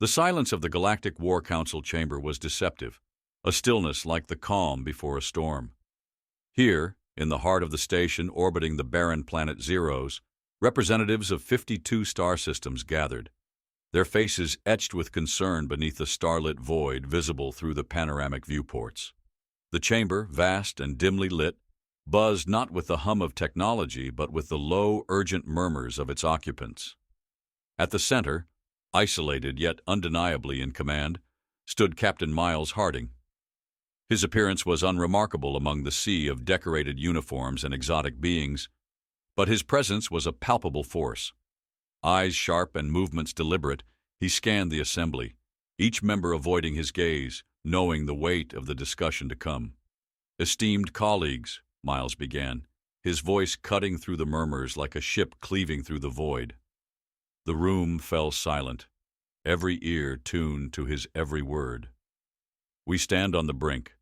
The silence of the Galactic War Council chamber was deceptive, a stillness like the calm before a storm. Here, in the heart of the station orbiting the barren planet Zeros, representatives of 52 star systems gathered, their faces etched with concern beneath the starlit void visible through the panoramic viewports. The chamber, vast and dimly lit, buzzed not with the hum of technology but with the low, urgent murmurs of its occupants. At the center, isolated yet undeniably in command, stood Captain Miles Harding. His appearance was unremarkable among the sea of decorated uniforms and exotic beings, but his presence was a palpable force. Eyes sharp and movements deliberate, he scanned the assembly, each member avoiding his gaze, knowing the weight of the discussion to come. "Esteemed colleagues," Miles began, his voice cutting through the murmurs like a ship cleaving through the void. The room fell silent, every ear tuned to his every word. "We stand on the brink.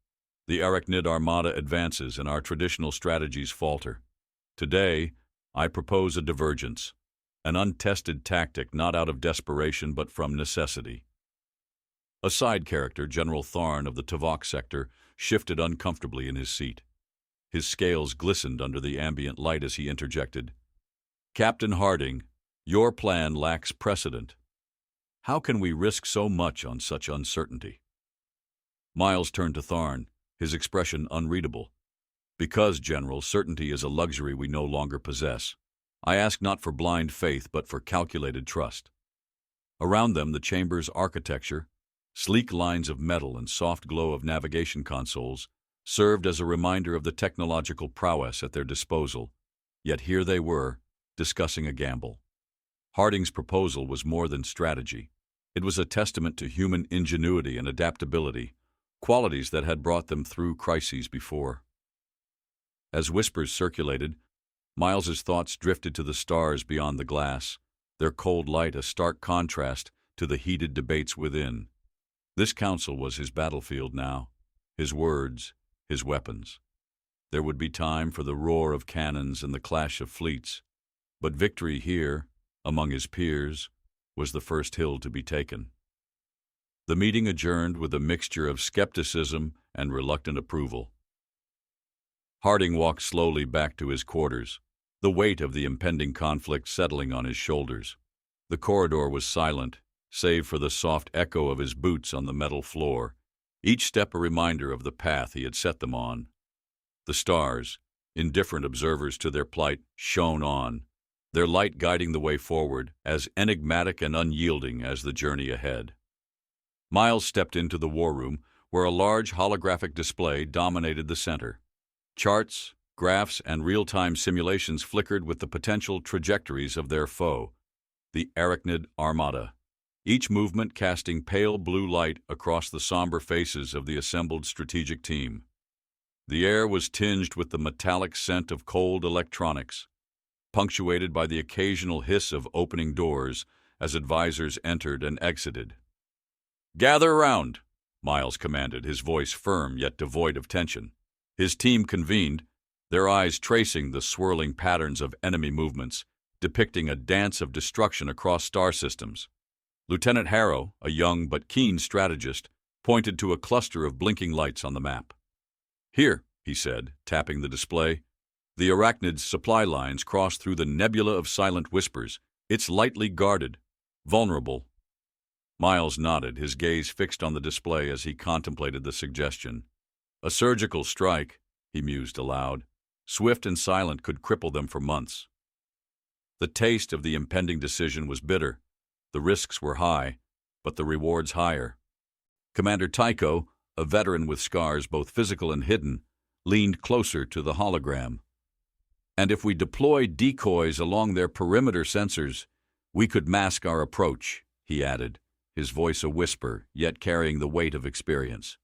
The Arachnid Armada advances and our traditional strategies falter. Today, I propose a divergence, an untested tactic not out of desperation but from necessity." A side character, General Tharn of the Tavok sector, shifted uncomfortably in his seat. His scales glistened under the ambient light as he interjected, "Captain Harding, your plan lacks precedent. How can we risk so much on such uncertainty?" Miles turned to Tharn, his expression unreadable. "Because, General, certainty is a luxury we no longer possess. I ask not for blind faith, but for calculated trust." Around them, the chamber's architecture, sleek lines of metal and soft glow of navigation consoles, served as a reminder of the technological prowess at their disposal. Yet here they were, discussing a gamble. Harding's proposal was more than strategy. It was a testament to human ingenuity and adaptability, qualities that had brought them through crises before. As whispers circulated, Miles's thoughts drifted to the stars beyond the glass, their cold light a stark contrast to the heated debates within. This council was his battlefield now, his words, his weapons. There would be time for the roar of cannons and the clash of fleets, but victory here, among his peers, was the first hill to be taken. The meeting adjourned with a mixture of skepticism and reluctant approval. Harding walked slowly back to his quarters, the weight of the impending conflict settling on his shoulders. The corridor was silent, save for the soft echo of his boots on the metal floor, each step a reminder of the path he had set them on. The stars, indifferent observers to their plight, shone on, their light guiding the way forward, as enigmatic and unyielding as the journey ahead. Miles stepped into the war room, where a large holographic display dominated the center. Charts, graphs, and real-time simulations flickered with the potential trajectories of their foe, the Arachnid Armada, each movement casting pale blue light across the somber faces of the assembled strategic team. The air was tinged with the metallic scent of cold electronics, punctuated by the occasional hiss of opening doors as advisors entered and exited. "Gather around," Miles commanded, his voice firm yet devoid of tension. His team convened, their eyes tracing the swirling patterns of enemy movements, depicting a dance of destruction across star systems. Lieutenant Harrow, a young but keen strategist, pointed to a cluster of blinking lights on the map. "Here," he said, tapping the display. "The Arachnid's supply lines cross through the nebula of silent whispers. It's lightly guarded, vulnerable." Miles nodded, his gaze fixed on the display as he contemplated the suggestion. "A surgical strike," he mused aloud, "swift and silent, could cripple them for months." The taste of the impending decision was bitter. The risks were high, but the rewards higher. Commander Tycho, a veteran with scars both physical and hidden, leaned closer to the hologram. "And if we deploy decoys along their perimeter sensors, we could mask our approach," he added, his voice a whisper, yet carrying the weight of experience.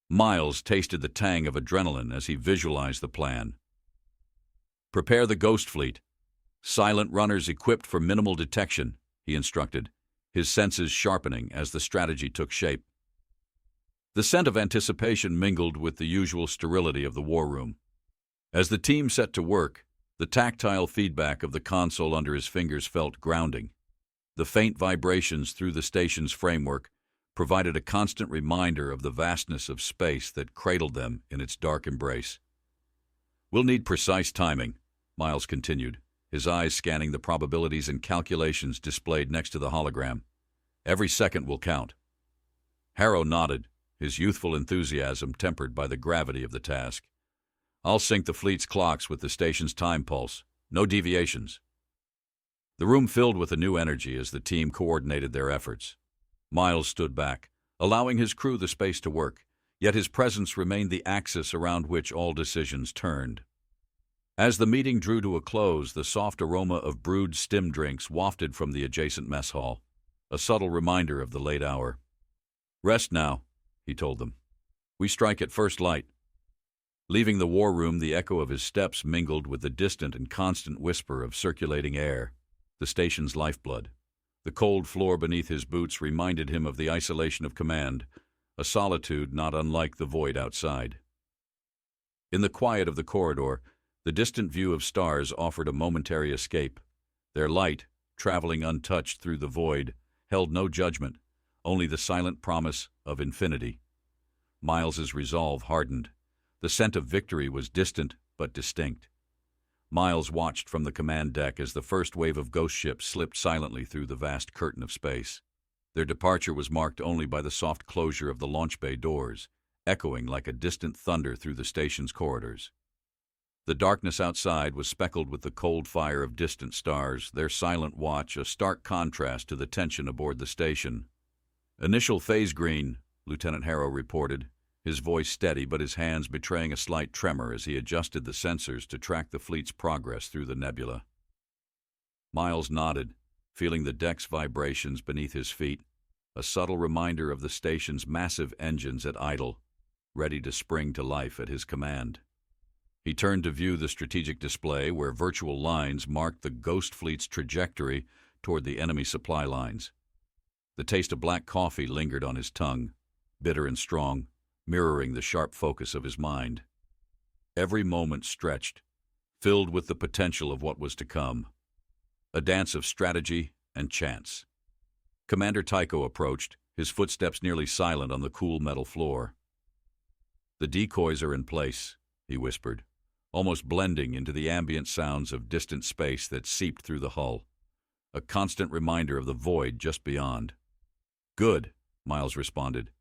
Miles tasted the tang of adrenaline as he visualized the plan. "Prepare the Ghost Fleet. Silent runners equipped for minimal detection," he instructed, his senses sharpening as the strategy took shape. The scent of anticipation mingled with the usual sterility of the war room. As the team set to work, the tactile feedback of the console under his fingers felt grounding. The faint vibrations through the station's framework provided a constant reminder of the vastness of space that cradled them in its dark embrace. "We'll need precise timing," Miles continued, his eyes scanning the probabilities and calculations displayed next to the hologram. "Every second will count." Harrow nodded, his youthful enthusiasm tempered by the gravity of the task. "I'll sync the fleet's clocks with the station's time pulse. No deviations." The room filled with a new energy as the team coordinated their efforts. Miles stood back, allowing his crew the space to work, yet his presence remained the axis around which all decisions turned. As the meeting drew to a close, the soft aroma of brewed stim drinks wafted from the adjacent mess hall, a subtle reminder of the late hour. "Rest now," he told them. "We strike at first light." Leaving the war room, the echo of his steps mingled with the distant and constant whisper of circulating air, the station's lifeblood. The cold floor beneath his boots reminded him of the isolation of command, a solitude not unlike the void outside. In the quiet of the corridor, the distant view of stars offered a momentary escape. Their light, traveling untouched through the void, held no judgment, only the silent promise of infinity. Miles's resolve hardened. The scent of victory was distant but distinct. Miles watched from the command deck as the first wave of ghost ships slipped silently through the vast curtain of space. Their departure was marked only by the soft closure of the launch bay doors, echoing like a distant thunder through the station's corridors. The darkness outside was speckled with the cold fire of distant stars, their silent watch a stark contrast to the tension aboard the station. "Initial phase green," Lieutenant Harrow reported, his voice steady but his hands betraying a slight tremor as he adjusted the sensors to track the fleet's progress through the nebula. Miles nodded, feeling the deck's vibrations beneath his feet, a subtle reminder of the station's massive engines at idle, ready to spring to life at his command. He turned to view the strategic display where virtual lines marked the Ghost Fleet's trajectory toward the enemy supply lines. The taste of black coffee lingered on his tongue, bitter and strong, mirroring the sharp focus of his mind. Every moment stretched, filled with the potential of what was to come. A dance of strategy and chance. Commander Tycho approached, his footsteps nearly silent on the cool metal floor. "The decoys are in place," he whispered, almost blending into the ambient sounds of distant space that seeped through the hull, a constant reminder of the void just beyond. "Good," Miles responded,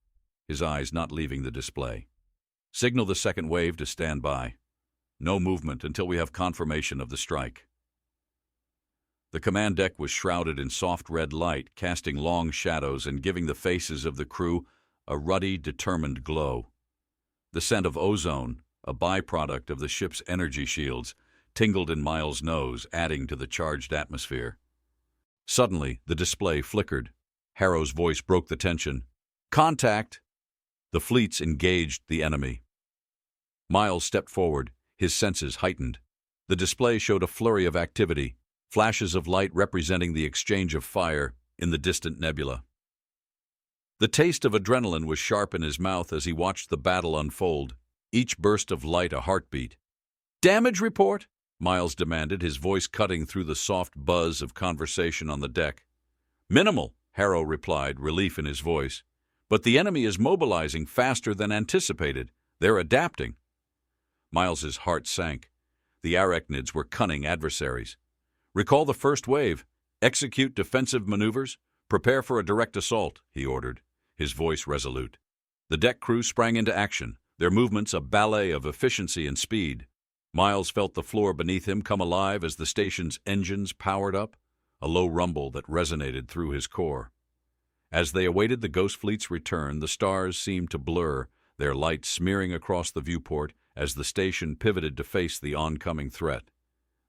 his eyes not leaving the display. "Signal the second wave to stand by. No movement until we have confirmation of the strike." The command deck was shrouded in soft red light, casting long shadows and giving the faces of the crew a ruddy, determined glow. The scent of ozone, a byproduct of the ship's energy shields, tingled in Miles' nose, adding to the charged atmosphere. Suddenly, the display flickered. Harrow's voice broke the tension. "Contact!" The fleets engaged the enemy. Miles stepped forward, his senses heightened. The display showed a flurry of activity, flashes of light representing the exchange of fire in the distant nebula. The taste of adrenaline was sharp in his mouth as he watched the battle unfold, each burst of light a heartbeat. "Damage report?" Miles demanded, his voice cutting through the soft buzz of conversation on the deck. "Minimal," Harrow replied, relief in his voice. "But the enemy is mobilizing faster than anticipated. They're adapting." Miles's heart sank. The arachnids were cunning adversaries. "Recall the first wave. Execute defensive maneuvers. Prepare for a direct assault," he ordered, his voice resolute. The deck crew sprang into action, their movements a ballet of efficiency and speed. Miles felt the floor beneath him come alive as the station's engines powered up, a low rumble that resonated through his core. As they awaited the Ghost Fleet's return, the stars seemed to blur, their light smearing across the viewport as the station pivoted to face the oncoming threat.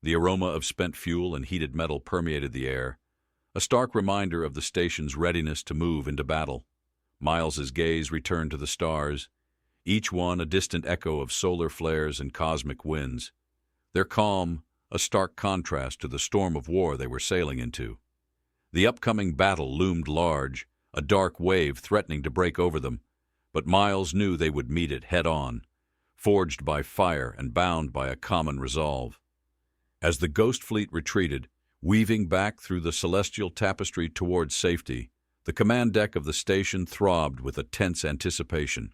The aroma of spent fuel and heated metal permeated the air, a stark reminder of the station's readiness to move into battle. Miles's gaze returned to the stars, each one a distant echo of solar flares and cosmic winds. Their calm, a stark contrast to the storm of war they were sailing into. The upcoming battle loomed large, a dark wave threatening to break over them, but Miles knew they would meet it head-on, forged by fire and bound by a common resolve. As the Ghost Fleet retreated, Weaving back through the celestial tapestry towards safety, the command deck of the station throbbed with a tense anticipation.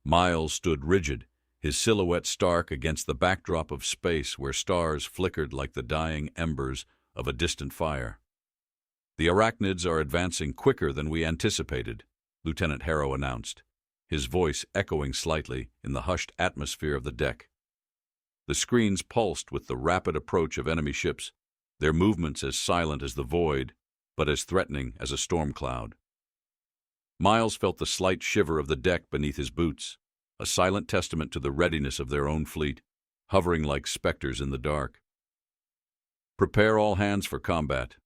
Miles stood rigid, his silhouette stark against the backdrop of space where stars flickered like the dying embers of a distant fire. "The arachnids are advancing quicker than we anticipated," Lieutenant Harrow announced, his voice echoing slightly in the hushed atmosphere of the deck. The screens pulsed with the rapid approach of enemy ships, their movements as silent as the void, but as threatening as a storm cloud. Miles felt the slight shiver of the deck beneath his boots, a silent testament to the readiness of their own fleet, hovering like specters in the dark. "Prepare all hands for combat.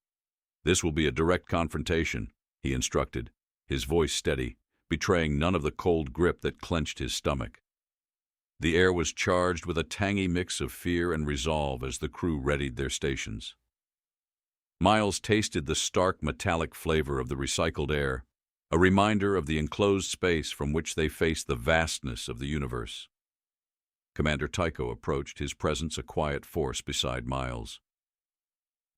This will be a direct confrontation," he instructed, his voice steady, betraying none of the cold grip that clenched his stomach. The air was charged with a tangy mix of fear and resolve as the crew readied their stations. Miles tasted the stark metallic flavor of the recycled air, a reminder of the enclosed space from which they faced the vastness of the universe. Commander Tycho approached, his presence a quiet force beside Miles.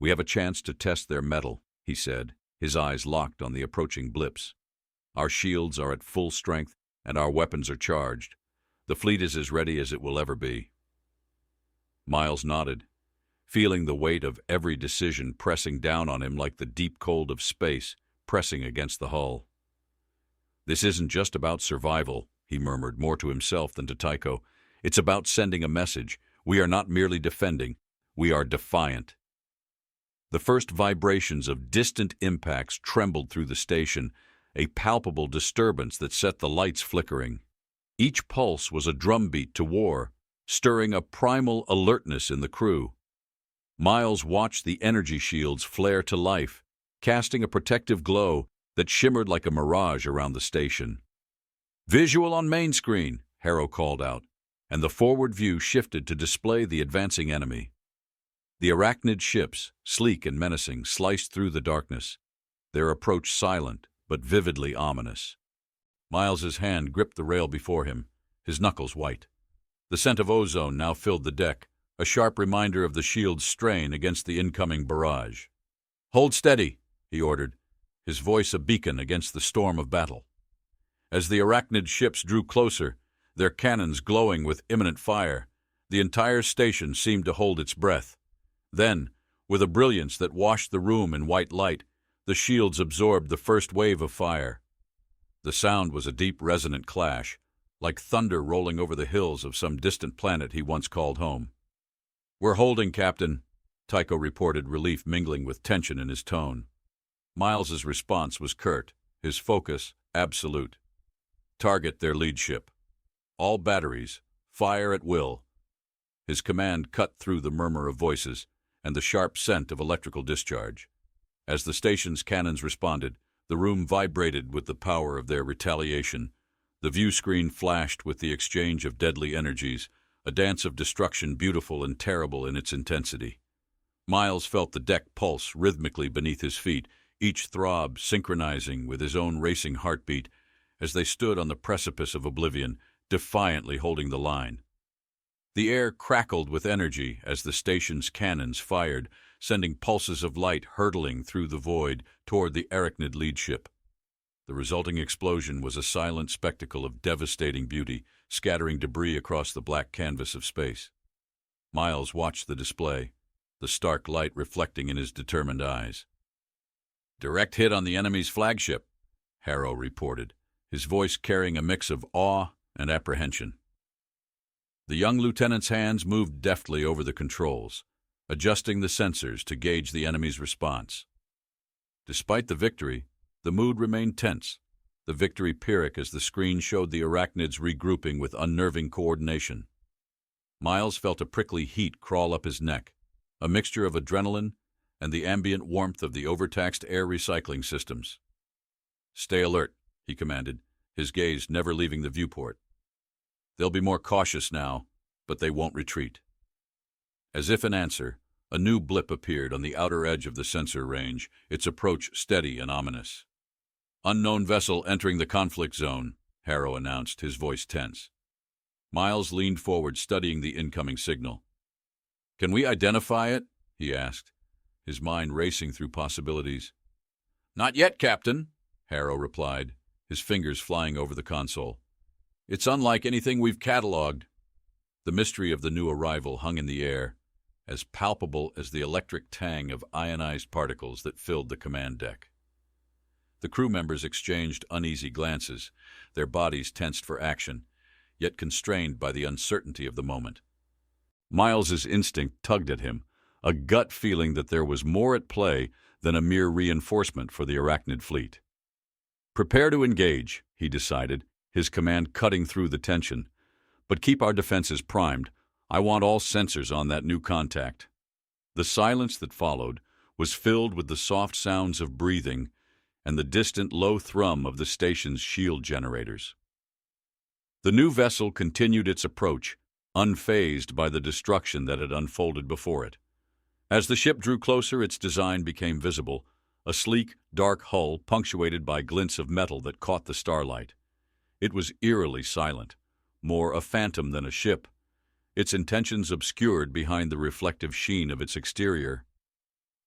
"We have a chance to test their mettle," he said, his eyes locked on the approaching blips. "Our shields are at full strength, and our weapons are charged. The fleet is as ready as it will ever be." Miles nodded, feeling the weight of every decision pressing down on him like the deep cold of space pressing against the hull. "This isn't just about survival," he murmured, more to himself than to Tycho. "It's about sending a message. We are not merely defending, we are defiant." The first vibrations of distant impacts trembled through the station, a palpable disturbance that set the lights flickering. Each pulse was a drumbeat to war, stirring a primal alertness in the crew. Miles watched the energy shields flare to life, casting a protective glow that shimmered like a mirage around the station. "Visual on main screen," Harrow called out, and the forward view shifted to display the advancing enemy. The arachnid ships, sleek and menacing, sliced through the darkness, their approach silent but vividly ominous. Miles's hand gripped the rail before him, his knuckles white. The scent of ozone now filled the deck, a sharp reminder of the shield's strain against the incoming barrage. "Hold steady," he ordered, his voice a beacon against the storm of battle. As the arachnid ships drew closer, their cannons glowing with imminent fire, the entire station seemed to hold its breath. Then, with a brilliance that washed the room in white light, the shields absorbed the first wave of fire. The sound was a deep, resonant clash, like thunder rolling over the hills of some distant planet he once called home. "We're holding, Captain," Tycho reported, relief mingling with tension in his tone. Miles's response was curt, his focus absolute. "Target their lead ship. All batteries, fire at will." His command cut through the murmur of voices and the sharp scent of electrical discharge. As the station's cannons responded, the room vibrated with the power of their retaliation. The view screen flashed with the exchange of deadly energies, a dance of destruction beautiful and terrible in its intensity. Miles felt the deck pulse rhythmically beneath his feet, each throb synchronizing with his own racing heartbeat as they stood on the precipice of oblivion, defiantly holding the line. The air crackled with energy as the station's cannons fired, sending pulses of light hurtling through the void toward the arachnid lead ship. The resulting explosion was a silent spectacle of devastating beauty, scattering debris across the black canvas of space. Miles watched the display, the stark light reflecting in his determined eyes. "Direct hit on the enemy's flagship," Harrow reported, his voice carrying a mix of awe and apprehension. The young lieutenant's hands moved deftly over the controls, adjusting the sensors to gauge the enemy's response. Despite the victory, the mood remained tense, the victory Pyrrhic as the screen showed the arachnids regrouping with unnerving coordination. Miles felt a prickly heat crawl up his neck, a mixture of adrenaline and the ambient warmth of the overtaxed air recycling systems. "Stay alert," he commanded, his gaze never leaving the viewport. "They'll be more cautious now, but they won't retreat." As if in answer, a new blip appeared on the outer edge of the sensor range, its approach steady and ominous. "Unknown vessel entering the conflict zone," Harrow announced, his voice tense. Miles leaned forward, studying the incoming signal. "Can we identify it?" he asked, his mind racing through possibilities. "Not yet, Captain," Harrow replied, his fingers flying over the console. "It's unlike anything we've cataloged." The mystery of the new arrival hung in the air, as palpable as the electric tang of ionized particles that filled the command deck. The crew members exchanged uneasy glances, their bodies tensed for action, yet constrained by the uncertainty of the moment. Miles's instinct tugged at him, a gut feeling that there was more at play than a mere reinforcement for the arachnid fleet. "Prepare to engage," he decided, his command cutting through the tension. "But keep our defenses primed. I want all sensors on that new contact." The silence that followed was filled with the soft sounds of breathing and the distant low thrum of the station's shield generators. The new vessel continued its approach, unfazed by the destruction that had unfolded before it. As the ship drew closer, its design became visible, a sleek, dark hull punctuated by glints of metal that caught the starlight. It was eerily silent, more a phantom than a ship, its intentions obscured behind the reflective sheen of its exterior.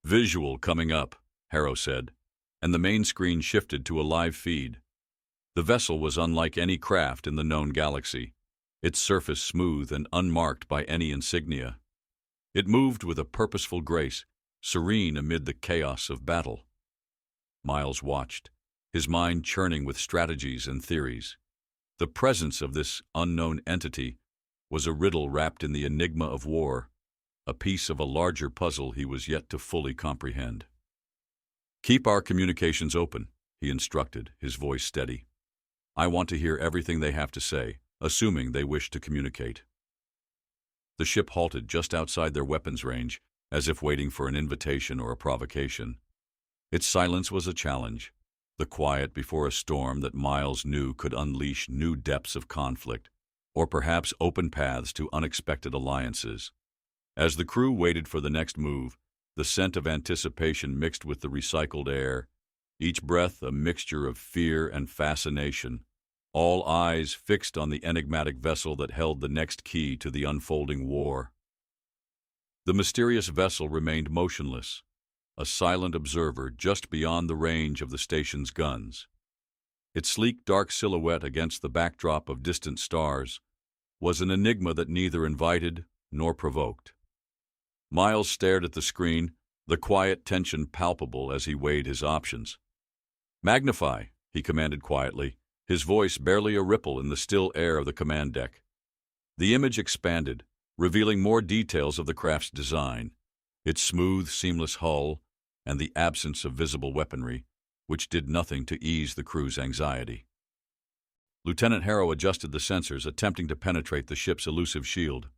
"Visual coming up," Harrow said, and the main screen shifted to a live feed. The vessel was unlike any craft in the known galaxy, its surface smooth and unmarked by any insignia. It moved with a purposeful grace, serene amid the chaos of battle. Miles watched, his mind churning with strategies and theories. The presence of this unknown entity was a riddle wrapped in the enigma of war, a piece of a larger puzzle he was yet to fully comprehend. "Keep our communications open," he instructed, his voice steady. "I want to hear everything they have to say, assuming they wish to communicate." The ship halted just outside their weapons range, as if waiting for an invitation or a provocation. Its silence was a challenge, the quiet before a storm that Miles knew could unleash new depths of conflict, or perhaps open paths to unexpected alliances. As the crew waited for the next move, the scent of anticipation mixed with the recycled air, each breath a mixture of fear and fascination, all eyes fixed on the enigmatic vessel that held the next key to the unfolding war. The mysterious vessel remained motionless, a silent observer just beyond the range of the station's guns. Its sleek, dark silhouette against the backdrop of distant stars was an enigma that neither invited nor provoked. Miles stared at the screen, the quiet tension palpable as he weighed his options. "Magnify," he commanded quietly, his voice barely a ripple in the still air of the command deck. The image expanded, revealing more details of the craft's design, its smooth, seamless hull, and the absence of visible weaponry, which did nothing to ease the crew's anxiety. Lieutenant Harrow adjusted the sensors, attempting to penetrate the ship's elusive shield.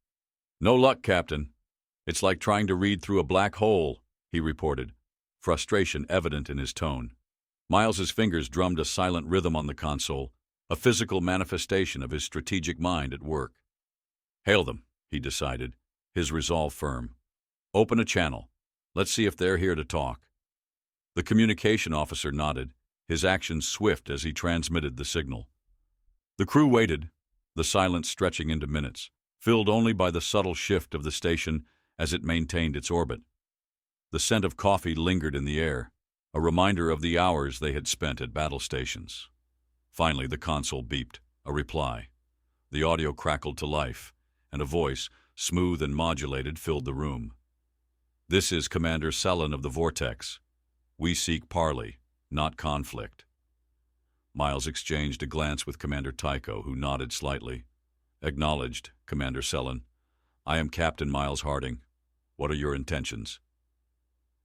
"No luck, Captain. It's like trying to read through a black hole," he reported, frustration evident in his tone. Miles's fingers drummed a silent rhythm on the console, a physical manifestation of his strategic mind at work. "Hail them," he decided, his resolve firm. "Open a channel. Let's see if they're here to talk." The communication officer nodded, his actions swift as he transmitted the signal. The crew waited, the silence stretching into minutes, filled only by the subtle shift of the station as it maintained its orbit. The scent of coffee lingered in the air, a reminder of the hours they had spent at battle stations. Finally, the console beeped, a reply. The audio crackled to life, and a voice, smooth and modulated, filled the room. "This is Commander Sellen of the Vortex. We seek parley, not conflict." Miles exchanged a glance with Commander Tycho, who nodded slightly. "Acknowledged, Commander Sellen. I am Captain Miles Harding. What are your intentions?"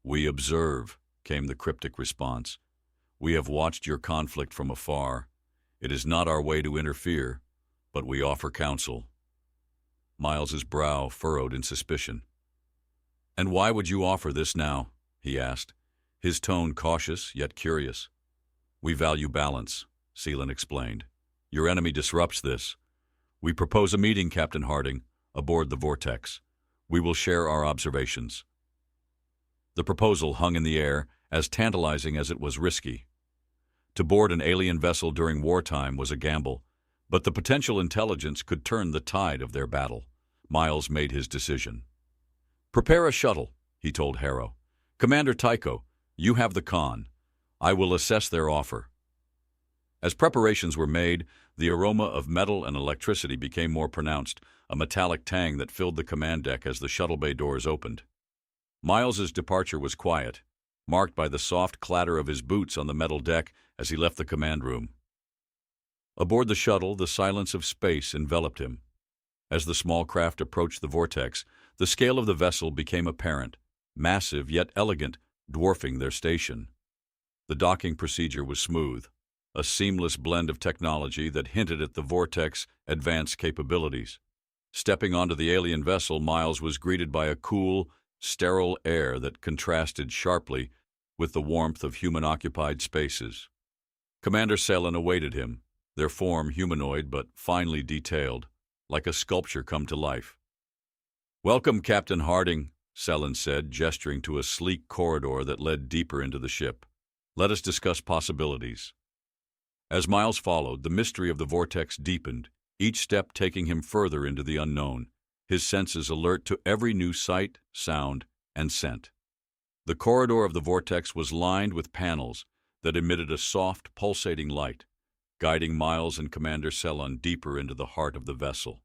"We observe," came the cryptic response. "We have watched your conflict from afar. It is not our way to interfere, but we offer counsel." Miles's brow furrowed in suspicion. "And why would you offer this now?" he asked, his tone cautious yet curious. "We value balance," Seelan explained. "Your enemy disrupts this. We propose a meeting, Captain Harding, aboard the Vortex. We will share our observations." The proposal hung in the air, as tantalizing as it was risky. To board an alien vessel during wartime was a gamble, but the potential intelligence could turn the tide of their battle. Miles made his decision. "Prepare a shuttle," he told Harrow. Commander Tycho, you have the con. I will assess their offer. As preparations were made, the aroma of metal and electricity became more pronounced, a metallic tang that filled the command deck as the shuttle bay doors opened. Miles's departure was quiet, marked by the soft clatter of his boots on the metal deck as he left the command room. Aboard the shuttle, the silence of space enveloped him. As the small craft approached the vortex, the scale of the vessel became apparent, massive yet elegant, dwarfing their station. The docking procedure was smooth, a seamless blend of technology that hinted at the vortex's advanced capabilities. Stepping onto the alien vessel, Miles was greeted by a cool, sterile air that contrasted sharply with the warmth of human-occupied spaces. Commander Selen awaited him, their form humanoid but finely detailed, like a sculpture come to life. "Welcome, Captain Harding," Selen said, gesturing to a sleek corridor that led deeper into the ship. "Let us discuss possibilities." As Miles followed, the mystery of the vortex deepened, each step taking him further into the unknown, his senses alert to every new sight, sound, and scent. The corridor of the vortex was lined with panels that emitted a soft, pulsating light, guiding Miles and Commander Selen deeper into the heart of the vessel.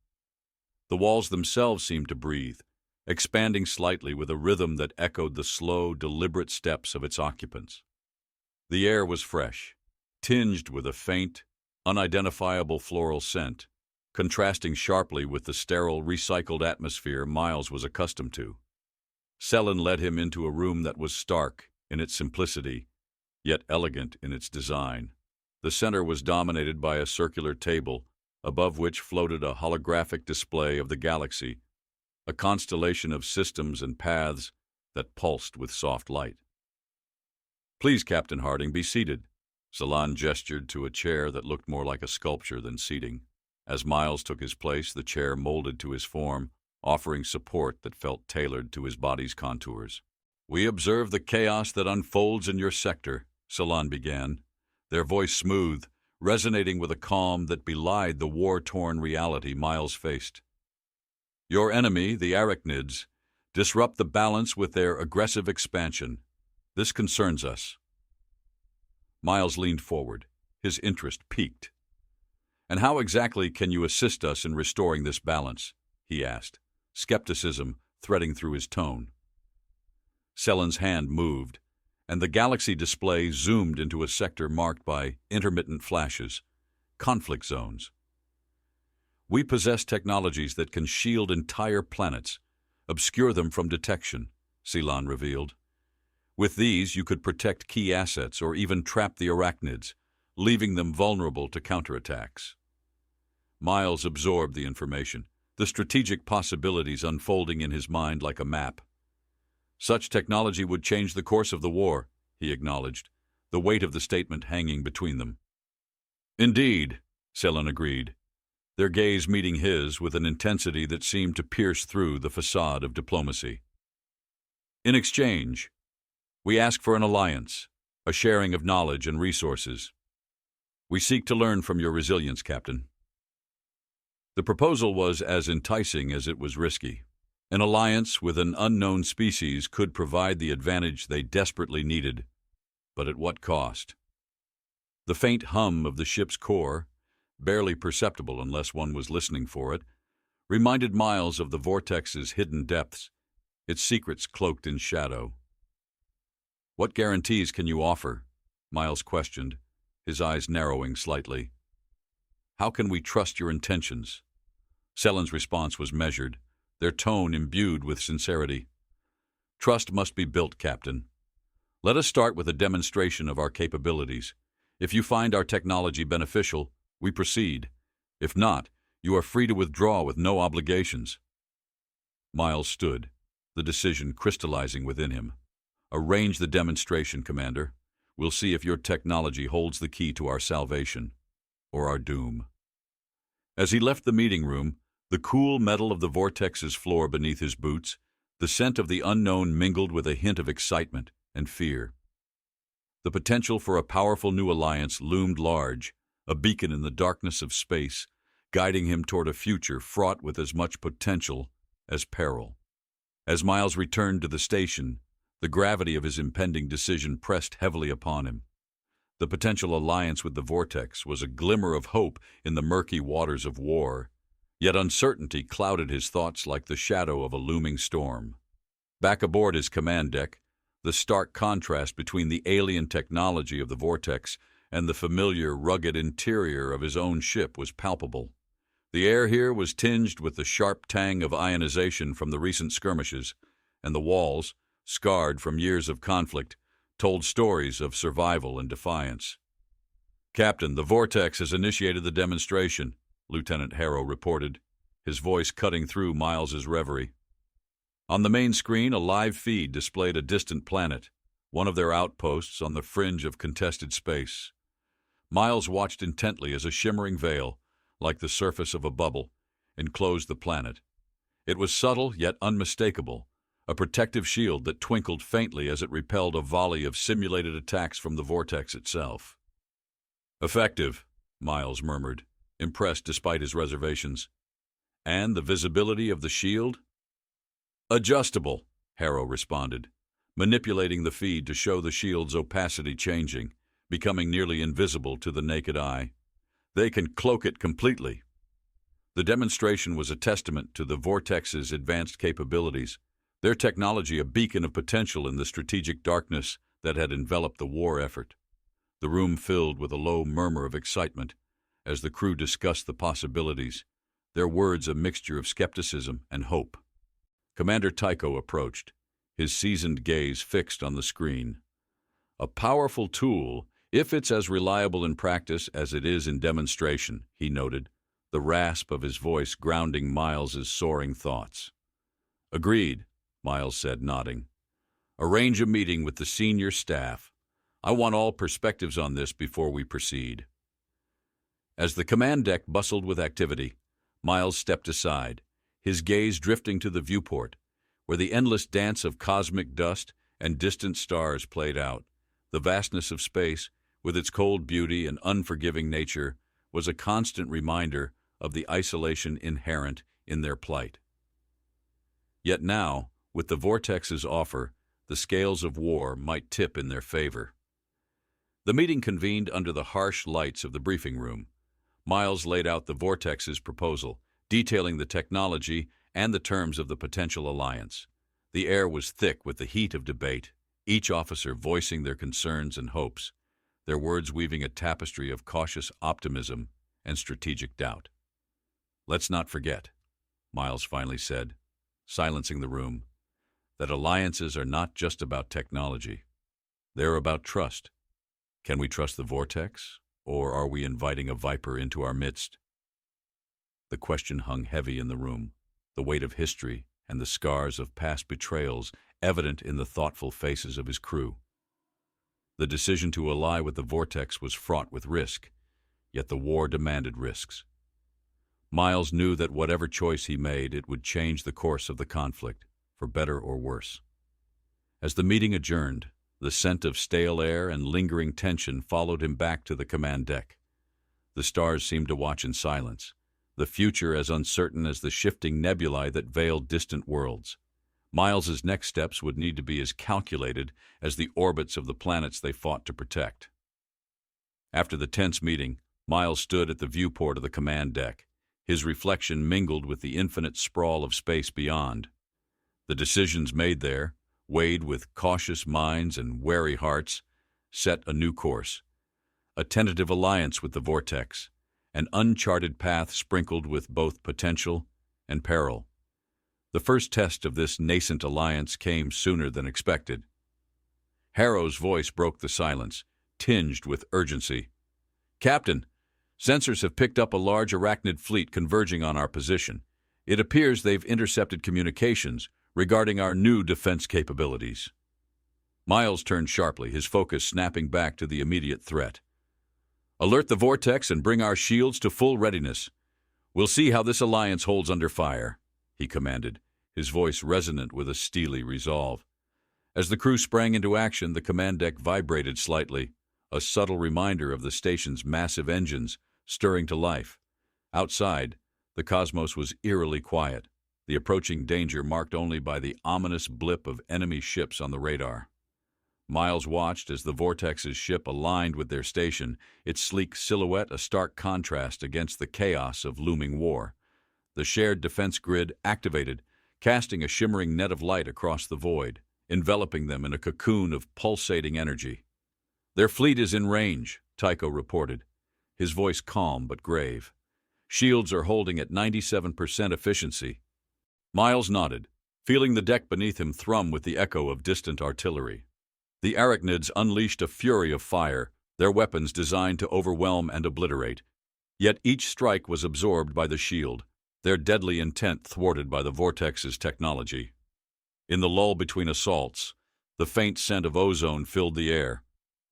The walls themselves seemed to breathe, expanding slightly with a rhythm that echoed the slow, deliberate steps of its occupants. The air was fresh, tinged with a faint, unidentifiable floral scent, contrasting sharply with the sterile, recycled atmosphere Miles was accustomed to. Selen led him into a room that was stark in its simplicity, yet elegant in its design. The center was dominated by a circular table, above which floated a holographic display of the galaxy, a constellation of systems and paths that pulsed with soft light. "Please, Captain Harding, be seated." Selen gestured to a chair that looked more like a sculpture than seating. As Miles took his place, the chair molded to his form, offering support that felt tailored to his body's contours. "We observe the chaos that unfolds in your sector," Selen began, their voice smooth, resonating with a calm that belied the war-torn reality Miles faced. "Your enemy, the arachnids, disrupt the balance with their aggressive expansion. This concerns us." Miles leaned forward, his interest piqued. "And how exactly can you assist us in restoring this balance?" he asked, skepticism threading through his tone. Selen's hand moved, and the galaxy display zoomed into a sector marked by intermittent flashes, conflict zones. "We possess technologies that can shield entire planets, obscure them from detection," Selen revealed. "With these, you could protect key assets or even trap the arachnids, leaving them vulnerable to counterattacks." Miles absorbed the information, the strategic possibilities unfolding in his mind like a map. Such technology would change the course of the war, he acknowledged, the weight of the statement hanging between them. "Indeed," Selen agreed, their gaze meeting his with an intensity that seemed to pierce through the facade of diplomacy. "In exchange, we ask for an alliance, a sharing of knowledge and resources. We seek to learn from your resilience, Captain." The proposal was as enticing as it was risky. An alliance with an unknown species could provide the advantage they desperately needed, but at what cost? The faint hum of the ship's core, barely perceptible unless one was listening for it, reminded Miles of the vortex's hidden depths, its secrets cloaked in shadow. "What guarantees can you offer?" Miles questioned, his eyes narrowing slightly. "How can we trust your intentions?" Selen's response was measured, their tone imbued with sincerity. "Trust must be built, Captain. Let us start with a demonstration of our capabilities. If you find our technology beneficial, we proceed. If not, you are free to withdraw with no obligations." Miles stood, the decision crystallizing within him. "Arrange the demonstration, Commander. We'll see if your technology holds the key to our salvation, or our doom." As he left the meeting room, the cool metal of the vortex's floor beneath his boots, the scent of the unknown mingled with a hint of excitement and fear. The potential for a powerful new alliance loomed large, a beacon in the darkness of space, guiding him toward a future fraught with as much potential as peril. As Miles returned to the station, The gravity of his impending decision pressed heavily upon him. The potential alliance with the Vortex was a glimmer of hope in the murky waters of war, yet uncertainty clouded his thoughts like the shadow of a looming storm. Back aboard his command deck, the stark contrast between the alien technology of the Vortex and the familiar, rugged interior of his own ship was palpable. The air here was tinged with the sharp tang of ionization from the recent skirmishes, and the walls, scarred from years of conflict, told stories of survival and defiance. "Captain, the Vortex has initiated the demonstration," Lieutenant Harrow reported, his voice cutting through Miles's reverie. On the main screen, a live feed displayed a distant planet, one of their outposts on the fringe of contested space. Miles watched intently as a shimmering veil, like the surface of a bubble, enclosed the planet. It was subtle yet unmistakable, a protective shield that twinkled faintly as it repelled a volley of simulated attacks from the Vortex itself. "Effective," Miles murmured, impressed despite his reservations. "And the visibility of the shield?" "Adjustable," Harrow responded, manipulating the feed to show the shield's opacity changing, becoming nearly invisible to the naked eye. "They can cloak it completely." The demonstration was a testament to the Vortex's advanced capabilities, their technology a beacon of potential in the strategic darkness that had enveloped the war effort. The room filled with a low murmur of excitement as the crew discussed the possibilities, their words a mixture of skepticism and hope. Commander Tycho approached, his seasoned gaze fixed on the screen. "A powerful tool, if it's as reliable in practice as it is in demonstration," he noted, the rasp of his voice grounding Miles's soaring thoughts. "Agreed," Miles said, nodding. "Arrange a meeting with the senior staff. I want all perspectives on this before we proceed." As the command deck bustled with activity, Miles stepped aside, his gaze drifting to the viewport, where the endless dance of cosmic dust and distant stars played out. The vastness of space, with its cold beauty and unforgiving nature, was a constant reminder of the isolation inherent in their plight. Yet now, with the Vortex's offer, the scales of war might tip in their favor. The meeting convened under the harsh lights of the briefing room. Miles laid out the Vortex's proposal, detailing the technology and the terms of the potential alliance. The air was thick with the heat of debate, each officer voicing their concerns and hopes, their words weaving a tapestry of cautious optimism and strategic doubt. "Let's not forget," Miles finally said, silencing the room, "that alliances are not just about technology. They're about trust. Can we trust the Vortex, or are we inviting a viper into our midst?" The question hung heavy in the room, the weight of history and the scars of past betrayals evident in the thoughtful faces of his crew. The decision to ally with the Vortex was fraught with risk, yet the war demanded risks. Miles knew that whatever choice he made, it would change the course of the conflict, for better or worse. As the meeting adjourned, the scent of stale air and lingering tension followed him back to the command deck. The stars seemed to watch in silence, the future as uncertain as the shifting nebulae that veiled distant worlds. Miles's next steps would need to be as calculated as the orbits of the planets they fought to protect. After the tense meeting, Miles stood at the viewport of the command deck, his reflection mingled with the infinite sprawl of space beyond. The decisions made there, weighed with cautious minds and wary hearts, set a new course. A tentative alliance with the Vortex, an uncharted path sprinkled with both potential and peril. The first test of this nascent alliance came sooner than expected. Harrow's voice broke the silence, tinged with urgency. "Captain, sensors have picked up a large arachnid fleet converging on our position. It appears they've intercepted communications regarding our new defense capabilities." Miles turned sharply, his focus snapping back to the immediate threat. "Alert the Vortex and bring our shields to full readiness. We'll see how this alliance holds under fire," he commanded, his voice resonant with a steely resolve. As the crew sprang into action, the command deck vibrated slightly, a subtle reminder of the station's massive engines stirring to life. Outside, the cosmos was eerily quiet, the approaching danger marked only by the ominous blip of enemy ships on the radar. Miles watched as the Vortex's ship aligned with their station, its sleek silhouette a stark contrast against the chaos of looming war. The shared defense grid activated, casting a shimmering net of light across the void, enveloping them in a cocoon of pulsating energy. "Their fleet is in range," Tycho reported, his voice calm but grave. "Shields are holding at 97% efficiency." Miles nodded, feeling the deck beneath him thrum with the echo of distant artillery. The arachnids unleashed a fury of fire, their weapons designed to overwhelm and obliterate. Yet each strike was absorbed by the shield, their deadly intent thwarted by the Vortex's technology. In the lull between assaults, the faint scent of ozone filled the air,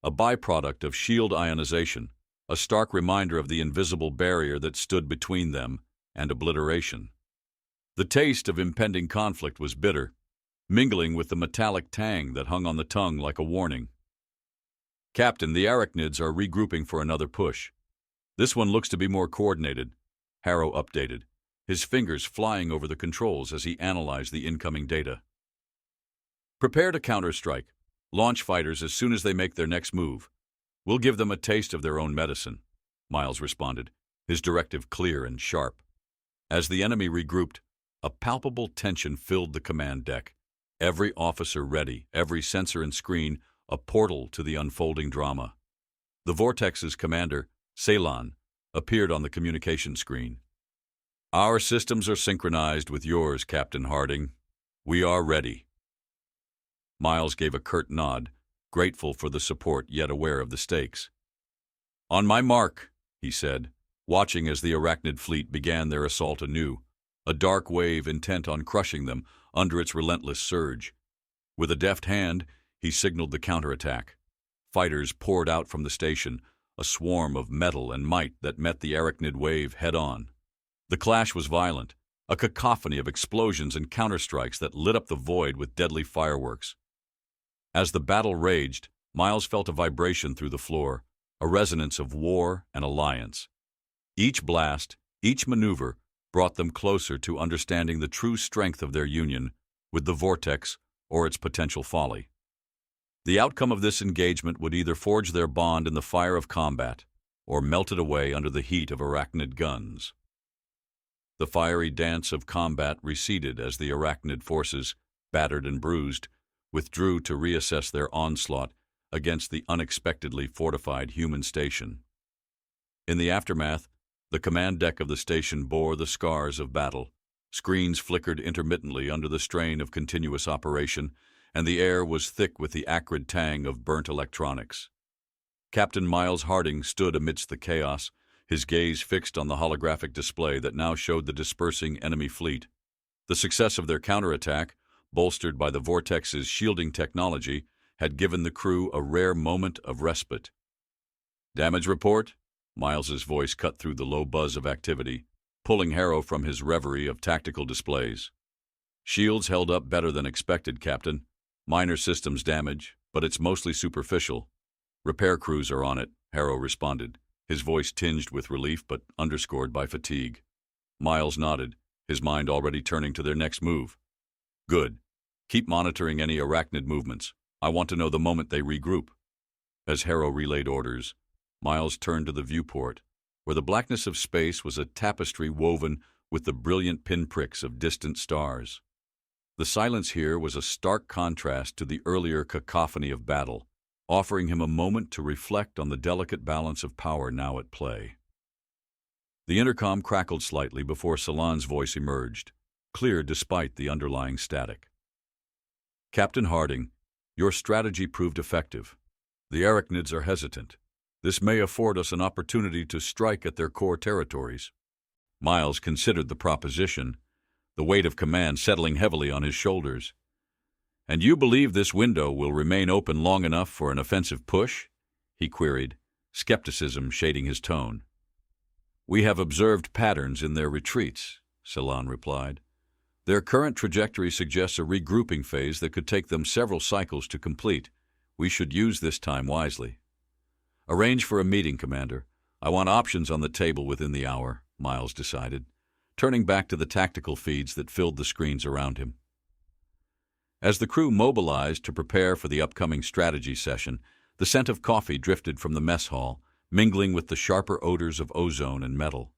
a byproduct of shield ionization, a stark reminder of the invisible barrier that stood between them and obliteration. The taste of impending conflict was bitter, mingling with the metallic tang that hung on the tongue like a warning. "Captain, the arachnids are regrouping for another push. This one looks to be more coordinated," Harrow updated, his fingers flying over the controls as he analyzed the incoming data. "Prepare to counterstrike. Launch fighters as soon as they make their next move. We'll give them a taste of their own medicine," Miles responded, his directive clear and sharp. As the enemy regrouped, a palpable tension filled the command deck. Every officer ready, every sensor and screen a portal to the unfolding drama. The Vortex's commander, Ceylon, appeared on the communication screen. "Our systems are synchronized with yours, Captain Harding. We are ready." Miles gave a curt nod, grateful for the support yet aware of the stakes. "On my mark," he said, watching as the arachnid fleet began their assault anew, a dark wave intent on crushing them under its relentless surge. With a deft hand, he signaled the counterattack. Fighters poured out from the station, a swarm of metal and might that met the arachnid wave head-on. The clash was violent, a cacophony of explosions and counterstrikes that lit up the void with deadly fireworks. As the battle raged, Miles felt a vibration through the floor, a resonance of war and alliance. Each blast, each maneuver, brought them closer to understanding the true strength of their union with the Vortex or its potential folly. The outcome of this engagement would either forge their bond in the fire of combat or melt it away under the heat of arachnid guns. The fiery dance of combat receded as the arachnid forces, battered and bruised, withdrew to reassess their onslaught against the unexpectedly fortified human station. In the aftermath, the command deck of the station bore the scars of battle. Screens flickered intermittently under the strain of continuous operation, and the air was thick with the acrid tang of burnt electronics. Captain Miles Harding stood amidst the chaos, his gaze fixed on the holographic display that now showed the dispersing enemy fleet. The success of their counterattack, bolstered by the Vortex's shielding technology, had given the crew a rare moment of respite. "Damage report?" Miles's voice cut through the low buzz of activity, pulling Harrow from his reverie of tactical displays. "Shields held up better than expected, Captain. Minor systems damage, but it's mostly superficial. Repair crews are on it," Harrow responded, his voice tinged with relief but underscored by fatigue. Miles nodded, his mind already turning to their next move. "Good. Keep monitoring any arachnid movements. I want to know the moment they regroup." As Harrow relayed orders, Miles turned to the viewport, where the blackness of space was a tapestry woven with the brilliant pinpricks of distant stars. The silence here was a stark contrast to the earlier cacophony of battle, offering him a moment to reflect on the delicate balance of power now at play. The intercom crackled slightly before Salon's voice emerged, clear despite the underlying static. "Captain Harding, your strategy proved effective. The arachnids are hesitant. This may afford us an opportunity to strike at their core territories." Miles considered the proposition, the weight of command settling heavily on his shoulders. "And you believe this window will remain open long enough for an offensive push?" he queried, skepticism shading his tone. "We have observed patterns in their retreats," Salon replied. "Their current trajectory suggests a regrouping phase that could take them several cycles to complete. We should use this time wisely." "Arrange for a meeting, Commander. I want options on the table within the hour," Miles decided. turning back to the tactical feeds that filled the screens around him. As the crew mobilized to prepare for the upcoming strategy session, the scent of coffee drifted from the mess hall, mingling with the sharper odors of ozone and metal.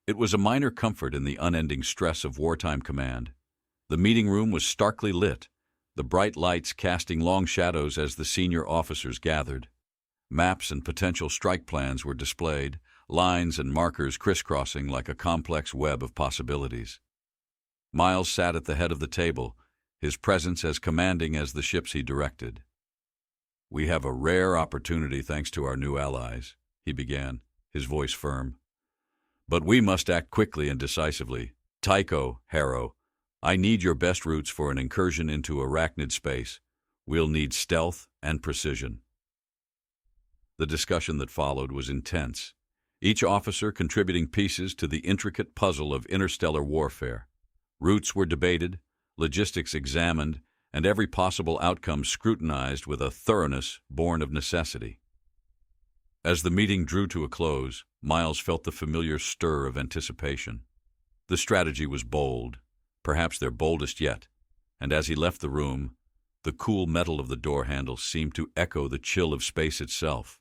It was a minor comfort in the unending stress of wartime command. The meeting room was starkly lit, the bright lights casting long shadows as the senior officers gathered. Maps and potential strike plans were displayed, lines and markers crisscrossing like a complex web of possibilities. Miles sat at the head of the table, his presence as commanding as the ships he directed. "We have a rare opportunity thanks to our new allies," he began, his voice firm. "But we must act quickly and decisively. Tycho, Harrow, I need your best routes for an incursion into arachnid space. We'll need stealth and precision." The discussion that followed was intense, each officer contributing pieces to the intricate puzzle of interstellar warfare. Routes were debated, logistics examined, and every possible outcome scrutinized with a thoroughness born of necessity. As the meeting drew to a close, Miles felt the familiar stir of anticipation. The strategy was bold, perhaps their boldest yet, and as he left the room, the cool metal of the door handle seemed to echo the chill of space itself,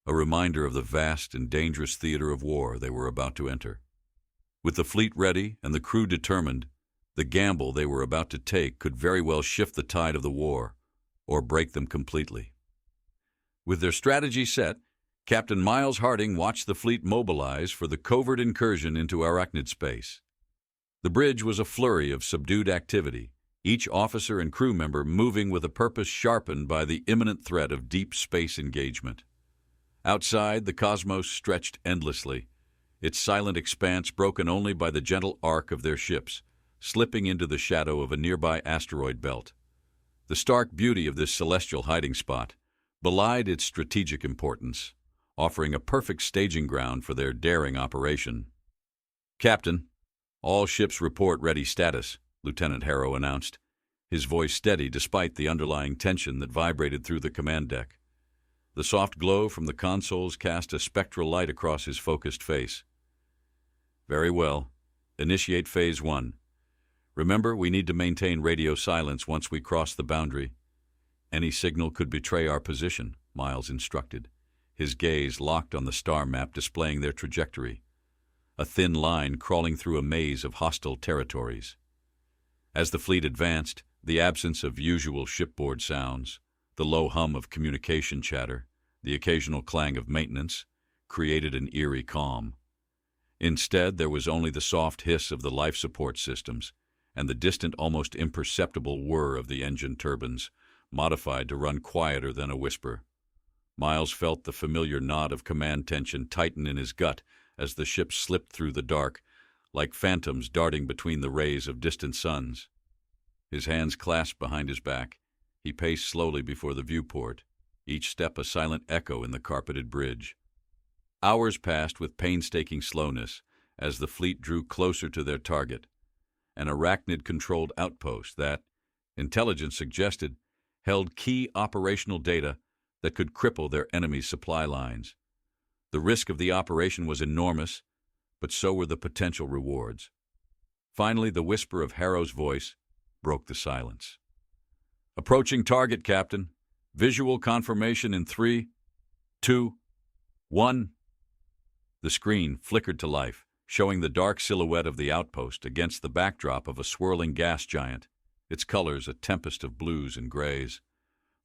a reminder of the vast and dangerous theater of war they were about to enter. With the fleet ready and the crew determined, the gamble they were about to take could very well shift the tide of the war, or break them completely. With their strategy set, Captain Miles Harding watched the fleet mobilize for the covert incursion into arachnid space. The bridge was a flurry of subdued activity, each officer and crew member moving with a purpose sharpened by the imminent threat of deep space engagement. Outside, the cosmos stretched endlessly, its silent expanse broken only by the gentle arc of their ships, slipping into the shadow of a nearby asteroid belt. The stark beauty of this celestial hiding spot belied its strategic importance, offering a perfect staging ground for their daring operation. "Captain, all ships report ready status," Lieutenant Harrow announced, his voice steady despite the underlying tension that vibrated through the command deck. The soft glow from the consoles cast a spectral light across his focused face. "Very well. Initiate Phase 1. Remember, we need to maintain radio silence once we cross the boundary. Any signal could betray our position," Miles instructed, his gaze locked on the star map displaying their trajectory, a thin line crawling through a maze of hostile territories. As the fleet advanced, the absence of usual shipboard sounds, the low hum of communication chatter, the occasional clang of maintenance, created an eerie calm. Instead, there was only the soft hiss of the life support systems and the distant, almost imperceptible whir of the engine turbines, modified to run quieter than a whisper. Miles felt the familiar knot of command tension tighten in his gut as the ship slipped through the dark, like phantoms darting between the rays of distant suns. His hands clasped behind his back, he paced slowly before the viewport, each step a silent echo in the carpeted bridge. Hours passed with painstaking slowness as the fleet drew closer to their target, an arachnid-controlled outpost that, intelligence suggested, held key operational data that could cripple their enemy's supply lines. The risk of the operation was enormous, but so were the potential rewards. Finally, the whisper of Harrow's voice broke the silence. "Approaching target, Captain. Visual confirmation in 3, 2, 1. The screen flickered to life, showing the dark silhouette of the outpost against the backdrop of a swirling gas giant, its colors a tempest of blues and grays.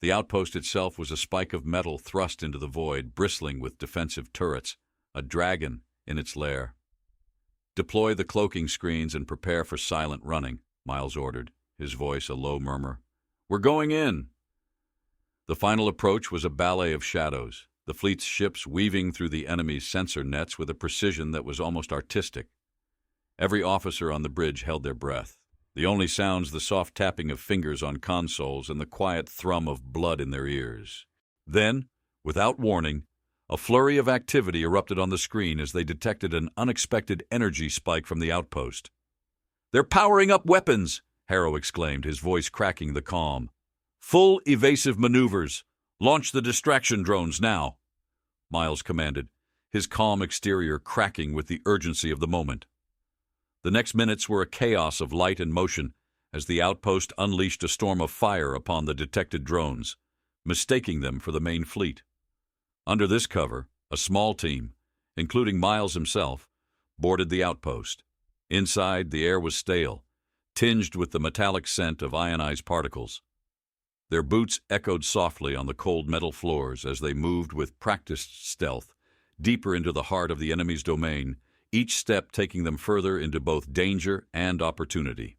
The outpost itself was a spike of metal thrust into the void, bristling with defensive turrets, a dragon in its lair. "Deploy the cloaking screens and prepare for silent running," Miles ordered, his voice a low murmur. "We're going in." The final approach was a ballet of shadows, the fleet's ships weaving through the enemy's sensor nets with a precision that was almost artistic. Every officer on the bridge held their breath, the only sounds the soft tapping of fingers on consoles and the quiet thrum of blood in their ears. Then, without warning, a flurry of activity erupted on the screen as they detected an unexpected energy spike from the outpost. "They're powering up weapons!" Harrow exclaimed, his voice cracking the calm. "Full evasive maneuvers. Launch the distraction drones now," Miles commanded, his calm exterior cracking with the urgency of the moment. The next minutes were a chaos of light and motion as the outpost unleashed a storm of fire upon the detected drones, mistaking them for the main fleet. Under this cover, a small team, including Miles himself, boarded the outpost. Inside, the air was stale, tinged with the metallic scent of ionized particles. Their boots echoed softly on the cold metal floors as they moved with practiced stealth, deeper into the heart of the enemy's domain, each step taking them further into both danger and opportunity.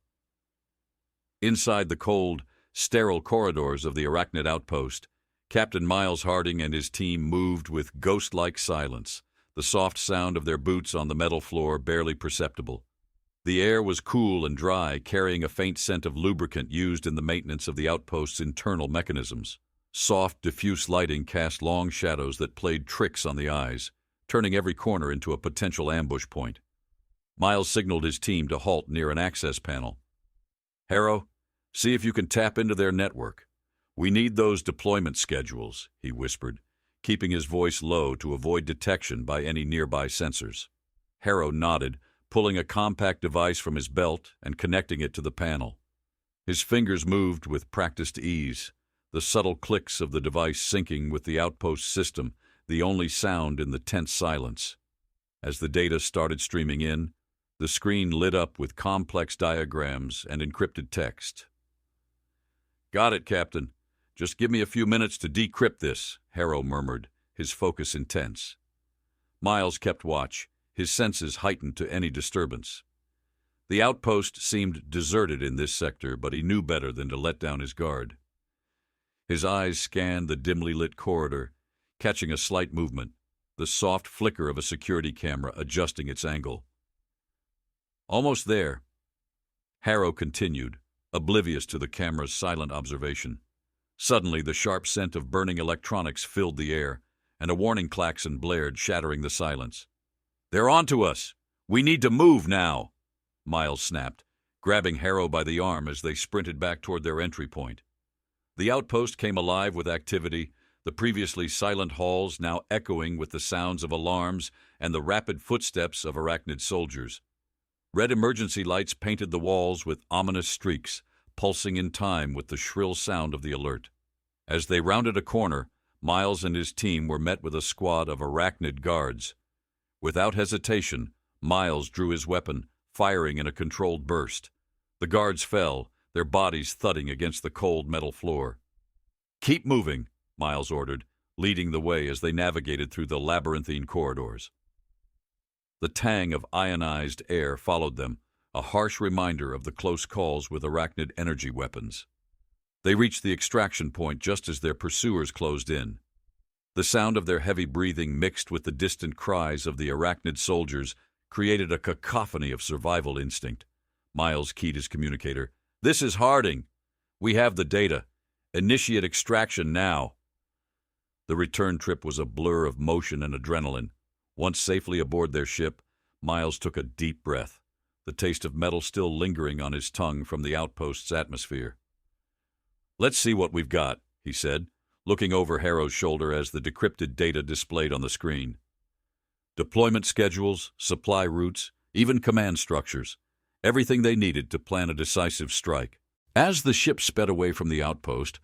Inside the cold, sterile corridors of the arachnid outpost, Captain Miles Harding and his team moved with ghost-like silence, the soft sound of their boots on the metal floor barely perceptible. The air was cool and dry, carrying a faint scent of lubricant used in the maintenance of the outpost's internal mechanisms. Soft, diffuse lighting cast long shadows that played tricks on the eyes, turning every corner into a potential ambush point. Miles signaled his team to halt near an access panel. "Harrow, see if you can tap into their network. We need those deployment schedules," he whispered, keeping his voice low to avoid detection by any nearby sensors. Harrow nodded, pulling a compact device from his belt and connecting it to the panel. His fingers moved with practiced ease, the subtle clicks of the device syncing with the outpost system, the only sound in the tense silence. As the data started streaming in, the screen lit up with complex diagrams and encrypted text. "Got it, Captain. Just give me a few minutes to decrypt this," Harrow murmured, his focus intense. Miles kept watch, his senses heightened to any disturbance. The outpost seemed deserted in this sector, but he knew better than to let down his guard. His eyes scanned the dimly lit corridor, catching a slight movement, the soft flicker of a security camera adjusting its angle. "Almost there," Harrow continued, oblivious to the camera's silent observation. Suddenly, the sharp scent of burning electronics filled the air, and a warning klaxon blared, shattering the silence. "They're onto us! We need to move now!" Miles snapped, grabbing Harrow by the arm as they sprinted back toward their entry point. The outpost came alive with activity, the previously silent halls now echoing with the sounds of alarms and the rapid footsteps of arachnid soldiers. Red emergency lights painted the walls with ominous streaks, pulsing in time with the shrill sound of the alert. As they rounded a corner, Miles and his team were met with a squad of arachnid guards. Without hesitation, Miles drew his weapon, firing in a controlled burst. The guards fell, their bodies thudding against the cold metal floor. "Keep moving," Miles ordered, leading the way as they navigated through the labyrinthine corridors. The tang of ionized air followed them, a harsh reminder of the close calls with arachnid energy weapons. They reached the extraction point just as their pursuers closed in. The sound of their heavy breathing mixed with the distant cries of the arachnid soldiers created a cacophony of survival instinct. Miles keyed his communicator. "This is Harding. We have the data. Initiate extraction now." The return trip was a blur of motion and adrenaline. Once safely aboard their ship, Miles took a deep breath, the taste of metal still lingering on his tongue from the outpost's atmosphere. "Let's see what we've got," he said, looking over Harrow's shoulder as the decrypted data displayed on the screen. Deployment schedules, supply routes, even command structures, everything they needed to plan a decisive strike. As the ship sped away from the outpost,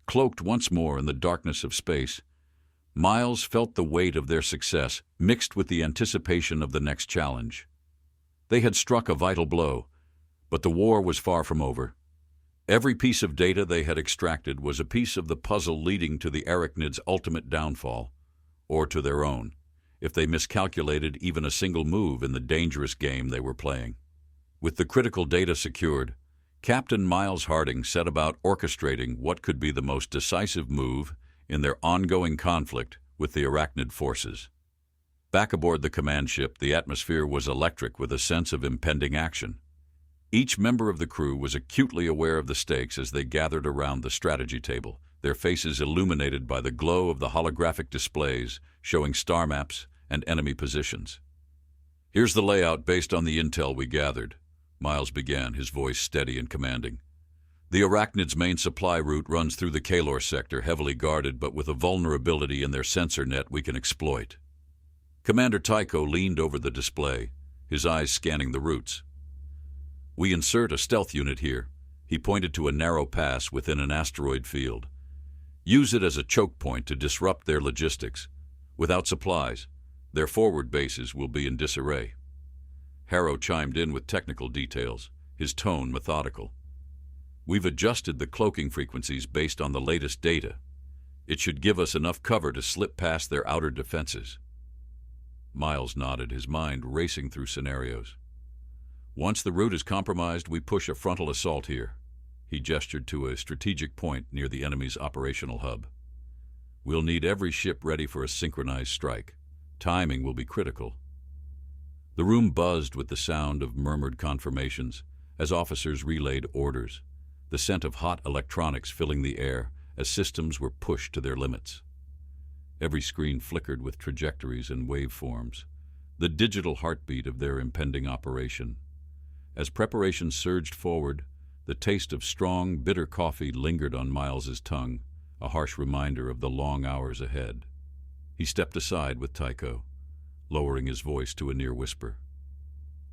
cloaked once more in the darkness of space, Miles felt the weight of their success mixed with the anticipation of the next challenge. They had struck a vital blow, but the war was far from over. Every piece of data they had extracted was a piece of the puzzle leading to the arachnids' ultimate downfall, or to their own, if they miscalculated even a single move in the dangerous game they were playing. With the critical data secured, Captain Miles Harding set about orchestrating what could be the most decisive move in their ongoing conflict with the arachnid forces. Back aboard the command ship, the atmosphere was electric with a sense of impending action. Each member of the crew was acutely aware of the stakes as they gathered around the strategy table, their faces illuminated by the glow of the holographic displays showing star maps and enemy positions. "Here's the layout based on the intel we gathered," Miles began, his voice steady and commanding. "The arachnid's main supply route runs through the Kalor sector, heavily guarded but with a vulnerability in their sensor net we can exploit." Commander Tycho leaned over the display, his eyes scanning the routes. We insert a stealth unit here. He pointed to a narrow pass within an asteroid field. Use it as a choke point to disrupt their logistics. Without supplies, their forward bases will be in disarray. Harrow chimed in with technical details, his tone methodical. We've adjusted the cloaking frequencies based on the latest data. It should give us enough cover to slip past their outer defenses. Miles nodded, his mind racing through scenarios. Once the route is compromised, we push a frontal assault here. He gestured to a strategic point near the enemy's operational hub. We'll need every ship ready for a synchronized strike. Timing will be critical. The room buzzed with the sound of murmured confirmations as officers relayed orders, the scent of hot electronics filling the air as systems were pushed to their limits. Every screen flickered with trajectories and waveforms, the digital heartbeat of their impending operation. As preparations surged forward, the taste of strong, bitter coffee lingered on Miles's tongue, a harsh reminder of the long hours ahead. He stepped aside with Tycho, lowering his voice to a near whisper.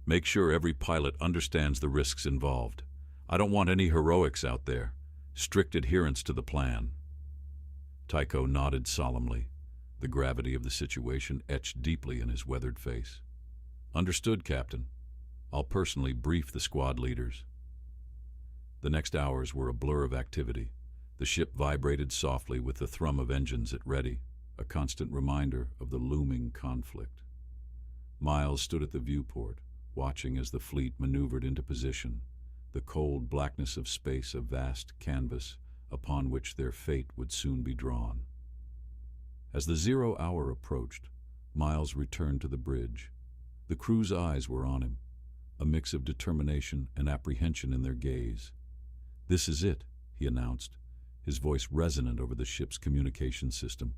Make sure every pilot understands the risks involved. I don't want any heroics out there. Strict adherence to the plan. Tycho nodded solemnly, the gravity of the situation etched deeply in his weathered face. Understood, Captain. I'll personally brief the squad leaders. The next hours were a blur of activity. The ship vibrated softly with the thrum of engines at ready, a constant reminder of the looming conflict. Miles stood at the viewport, watching as the fleet maneuvered into position, the cold blackness of space a vast canvas upon which their fate would soon be drawn. As the 0 hour approached, Miles returned to the bridge. The crew's eyes were on him, a mix of determination and apprehension in their gaze. This is it, he announced, his voice resonant over the ship's communication system.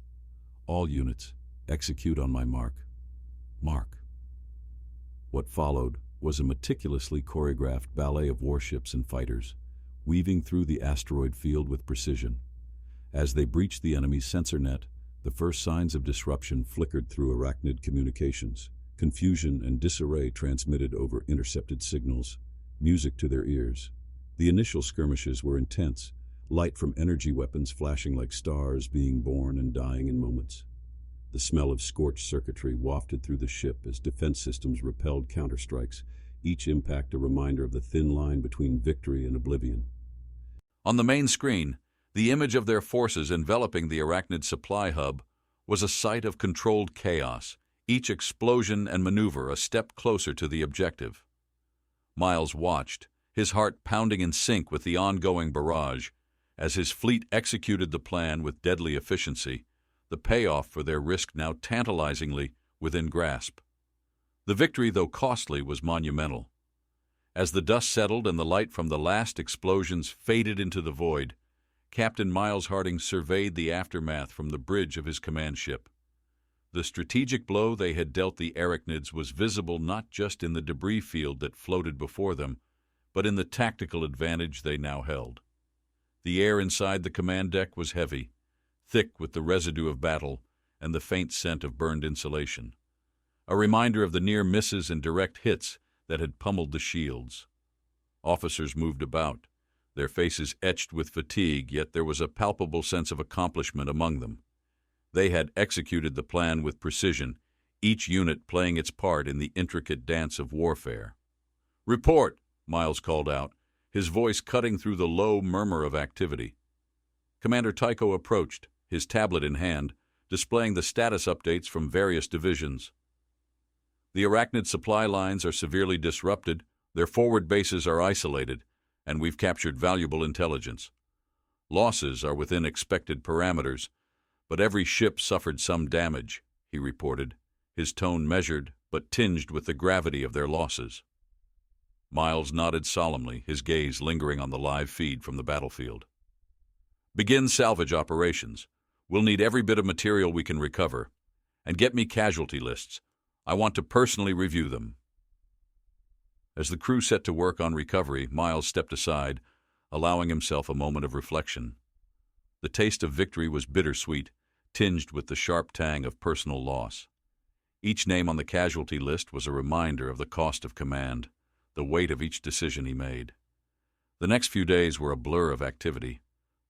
All units, execute on my mark. Mark. What followed was a meticulously choreographed ballet of warships and fighters, weaving through the asteroid field with precision. As they breached the enemy's sensor net, the first signs of disruption flickered through arachnid communications. Confusion and disarray transmitted over intercepted signals, music to their ears. The initial skirmishes were intense, light from energy weapons flashing like stars being born and dying in moments. The smell of scorched circuitry wafted through the ship as defense systems repelled counterstrikes, each impact a reminder of the thin line between victory and oblivion. On the main screen, the image of their forces enveloping the arachnid supply hub was a sight of controlled chaos, each explosion and maneuver a step closer to the objective. Miles watched, his heart pounding in sync with the ongoing barrage, as his fleet executed the plan with deadly efficiency, the payoff for their risk now tantalizingly within grasp. The victory, though costly, was monumental. As the dust settled and the light from the last explosions faded into the void, Captain Miles Harding surveyed the aftermath from the bridge of his command ship. The strategic blow they had dealt the arachnids was visible not just in the debris field that floated before them, but in the tactical advantage they now held. The air inside the command deck was heavy, thick with the residue of battle and the faint scent of burned insulation, a reminder of the near misses and direct hits that had pummeled the shields. Officers moved about, their faces etched with fatigue, yet there was a palpable sense of accomplishment among them. They had executed the plan with precision, each unit playing its part in the intricate dance of warfare. "Report," Miles called out, his voice cutting through the low murmur of activity. Commander Tycho approached, his tablet in hand, displaying the status updates from various divisions. The arachnid supply lines are severely disrupted, their forward bases are isolated, and we've captured valuable intelligence. Losses are within expected parameters, but every ship suffered some damage, he reported, his tone measured but tinged with the gravity of their losses. Miles nodded solemnly, his gaze lingering on the live feed from the battlefield. "Begin salvage operations. We'll need every bit of material we can recover. And get me casualty lists. I want to personally review them." As the crew set to work on recovery, Miles stepped aside, allowing himself a moment of reflection. The taste of victory was bittersweet, tinged with the sharp tang of personal loss. Each name on the casualty list was a reminder of the cost of command, the weight of each decision he made. The next few days were a blur of activity.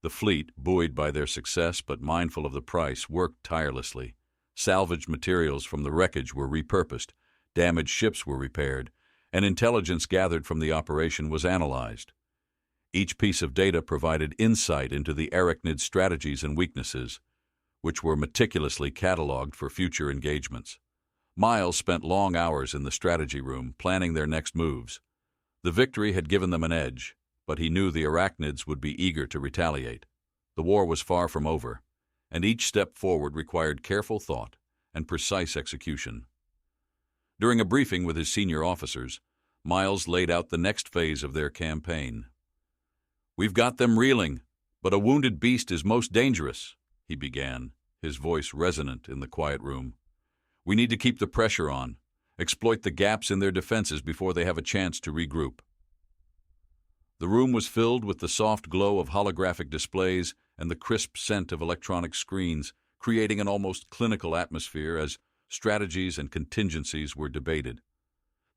The fleet, buoyed by their success but mindful of the price, worked tirelessly. Salvaged materials from the wreckage were repurposed, damaged ships were repaired, and intelligence gathered from the operation was analyzed. Each piece of data provided insight into the arachnid strategies and weaknesses, which were meticulously catalogued for future engagements. Miles spent long hours in the strategy room, planning their next moves. The victory had given them an edge, but he knew the arachnids would be eager to retaliate. The war was far from over, and each step forward required careful thought and precise execution. During a briefing with his senior officers, Miles laid out the next phase of their campaign. "We've got them reeling, but a wounded beast is most dangerous," he began, his voice resonant in the quiet room. "We need to keep the pressure on, exploit the gaps in their defenses before they have a chance to regroup." The room was filled with the soft glow of holographic displays and the crisp scent of electronic screens, creating an almost clinical atmosphere as strategies and contingencies were debated.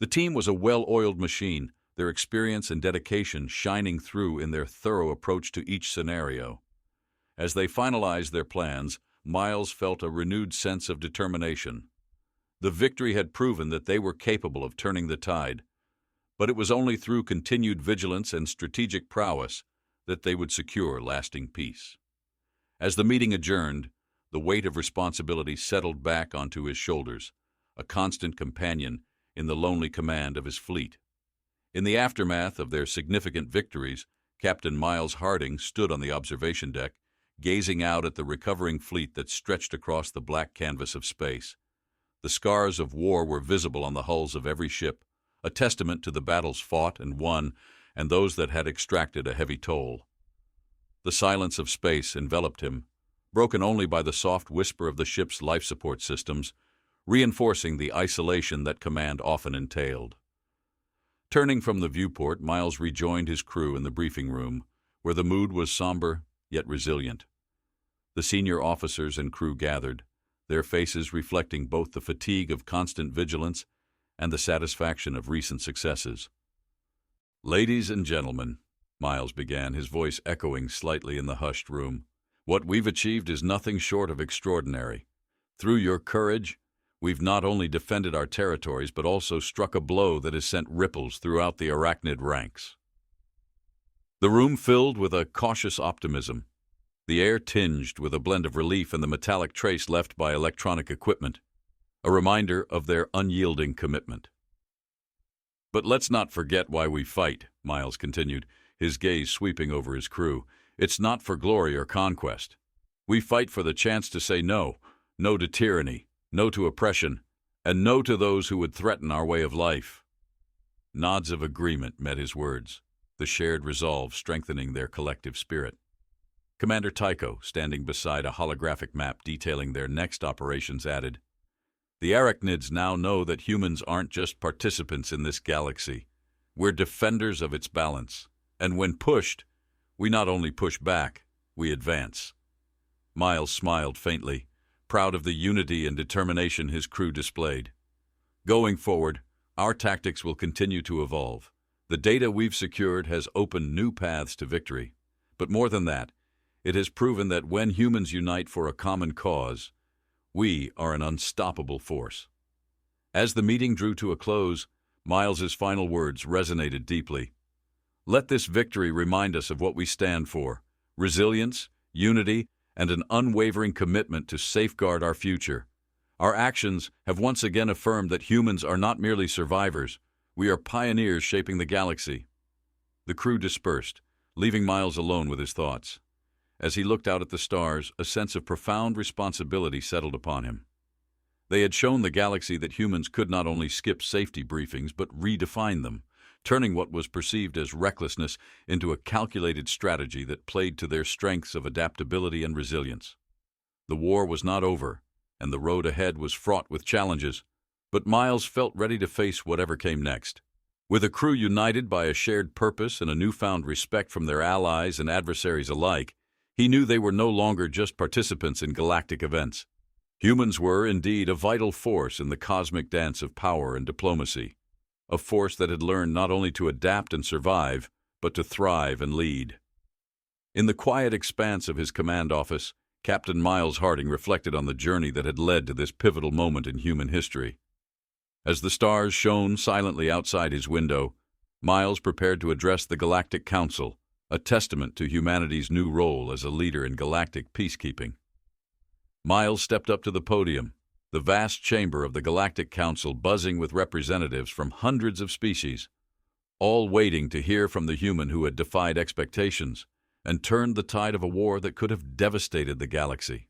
The team was a well-oiled machine, their experience and dedication shining through in their thorough approach to each scenario. As they finalized their plans, Miles felt a renewed sense of determination. The victory had proven that they were capable of turning the tide, but it was only through continued vigilance and strategic prowess that they would secure lasting peace. As the meeting adjourned, the weight of responsibility settled back onto his shoulders, a constant companion in the lonely command of his fleet. In the aftermath of their significant victories, Captain Miles Harding stood on the observation deck, gazing out at the recovering fleet that stretched across the black canvas of space. The scars of war were visible on the hulls of every ship, a testament to the battles fought and won and those that had extracted a heavy toll. The silence of space enveloped him, broken only by the soft whisper of the ship's life support systems, reinforcing the isolation that command often entailed. Turning from the viewport, Miles rejoined his crew in the briefing room, where the mood was somber yet resilient. The senior officers and crew gathered, their faces reflecting both the fatigue of constant vigilance and the satisfaction of recent successes. "Ladies and gentlemen," Miles began, his voice echoing slightly in the hushed room, "what we've achieved is nothing short of extraordinary. Through your courage, we've not only defended our territories but also struck a blow that has sent ripples throughout the arachnid ranks." The room filled with a cautious optimism, the air tinged with a blend of relief and the metallic trace left by electronic equipment, a reminder of their unyielding commitment. "But let's not forget why we fight," Miles continued, his gaze sweeping over his crew. "It's not for glory or conquest. We fight for the chance to say no, no to tyranny, no to oppression, and no to those who would threaten our way of life." Nods of agreement met his words, the shared resolve strengthening their collective spirit. Commander Tycho, standing beside a holographic map detailing their next operations, added, "The arachnids now know that humans aren't just participants in this galaxy. We're defenders of its balance, and when pushed, we not only push back, we advance." Miles smiled faintly, proud of the unity and determination his crew displayed. "Going forward, our tactics will continue to evolve. The data we've secured has opened new paths to victory. But more than that, it has proven that when humans unite for a common cause, we are an unstoppable force." As the meeting drew to a close, Miles's final words resonated deeply. "Let this victory remind us of what we stand for: resilience, unity, and an unwavering commitment to safeguard our future. Our actions have once again affirmed that humans are not merely survivors, we are pioneers shaping the galaxy." The crew dispersed, leaving Miles alone with his thoughts. As he looked out at the stars, a sense of profound responsibility settled upon him. They had shown the galaxy that humans could not only skip safety briefings but redefine them, turning what was perceived as recklessness into a calculated strategy that played to their strengths of adaptability and resilience. The war was not over, and the road ahead was fraught with challenges, but Miles felt ready to face whatever came next. With a crew united by a shared purpose and a newfound respect from their allies and adversaries alike, he knew they were no longer just participants in galactic events. Humans were, indeed, a vital force in the cosmic dance of power and diplomacy. a force that had learned not only to adapt and survive, but to thrive and lead. In the quiet expanse of his command office, Captain Miles Harding reflected on the journey that had led to this pivotal moment in human history. As the stars shone silently outside his window, Miles prepared to address the Galactic Council, a testament to humanity's new role as a leader in galactic peacekeeping. Miles stepped up to the podium, the vast chamber of the Galactic Council buzzing with representatives from hundreds of species, all waiting to hear from the human who had defied expectations and turned the tide of a war that could have devastated the galaxy.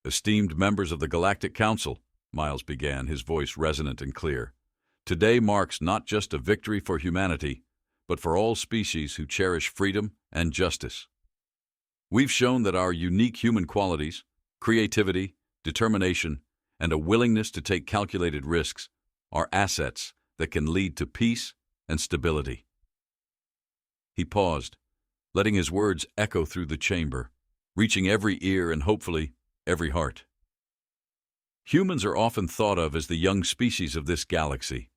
Esteemed members of the Galactic Council, Miles began, his voice resonant and clear, today marks not just a victory for humanity, but for all species who cherish freedom and justice. We've shown that our unique human qualities, creativity, determination, and a willingness to take calculated risks are assets that can lead to peace and stability. He paused, letting his words echo through the chamber, reaching every ear and hopefully every heart. Humans are often thought of as the young species of this galaxy,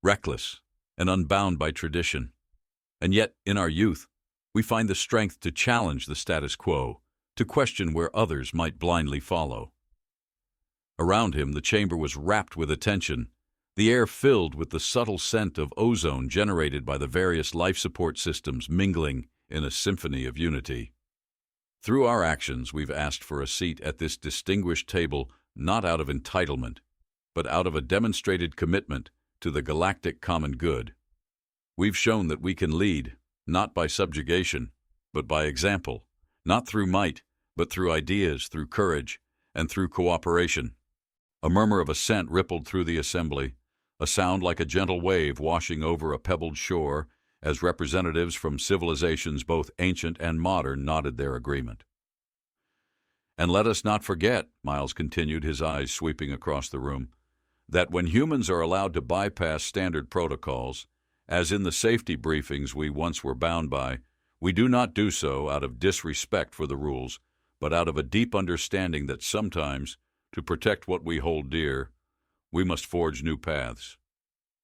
reckless and unbound by tradition. And yet, in our youth, we find the strength to challenge the status quo, to question where others might blindly follow. Around him, the chamber was wrapped with attention, the air filled with the subtle scent of ozone generated by the various life support systems mingling in a symphony of unity. Through our actions, we've asked for a seat at this distinguished table not out of entitlement, but out of a demonstrated commitment to the galactic common good. We've shown that we can lead, not by subjugation, but by example, not through might, but through ideas, through courage, and through cooperation. A murmur of assent rippled through the assembly, a sound like a gentle wave washing over a pebbled shore as representatives from civilizations both ancient and modern nodded their agreement. And let us not forget, Miles continued, his eyes sweeping across the room, that when humans are allowed to bypass standard protocols, as in the safety briefings we once were bound by, we do not do so out of disrespect for the rules, but out of a deep understanding that sometimes, to protect what we hold dear, we must forge new paths.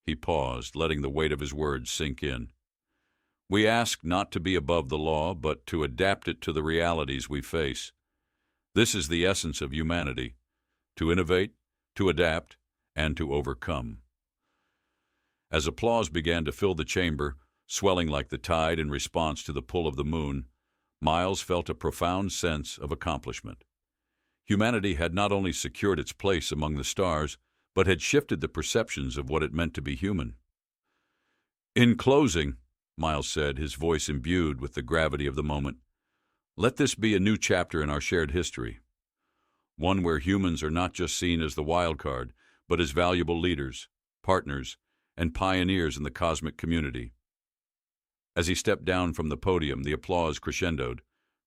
He paused, letting the weight of his words sink in. We ask not to be above the law, but to adapt it to the realities we face. This is the essence of humanity, to innovate, to adapt, and to overcome. As applause began to fill the chamber, swelling like the tide in response to the pull of the moon, Miles felt a profound sense of accomplishment. Humanity had not only secured its place among the stars, but had shifted the perceptions of what it meant to be human. In closing, Miles said, his voice imbued with the gravity of the moment, let this be a new chapter in our shared history, one where humans are not just seen as the wild card, but as valuable leaders, partners, and pioneers in the cosmic community. As he stepped down from the podium, the applause crescendoed,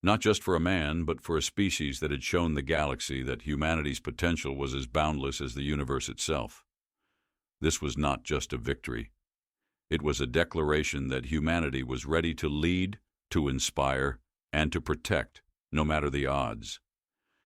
not just for a man, but for a species that had shown the galaxy that humanity's potential was as boundless as the universe itself. This was not just a victory. It was a declaration that humanity was ready to lead, to inspire, and to protect, no matter the odds.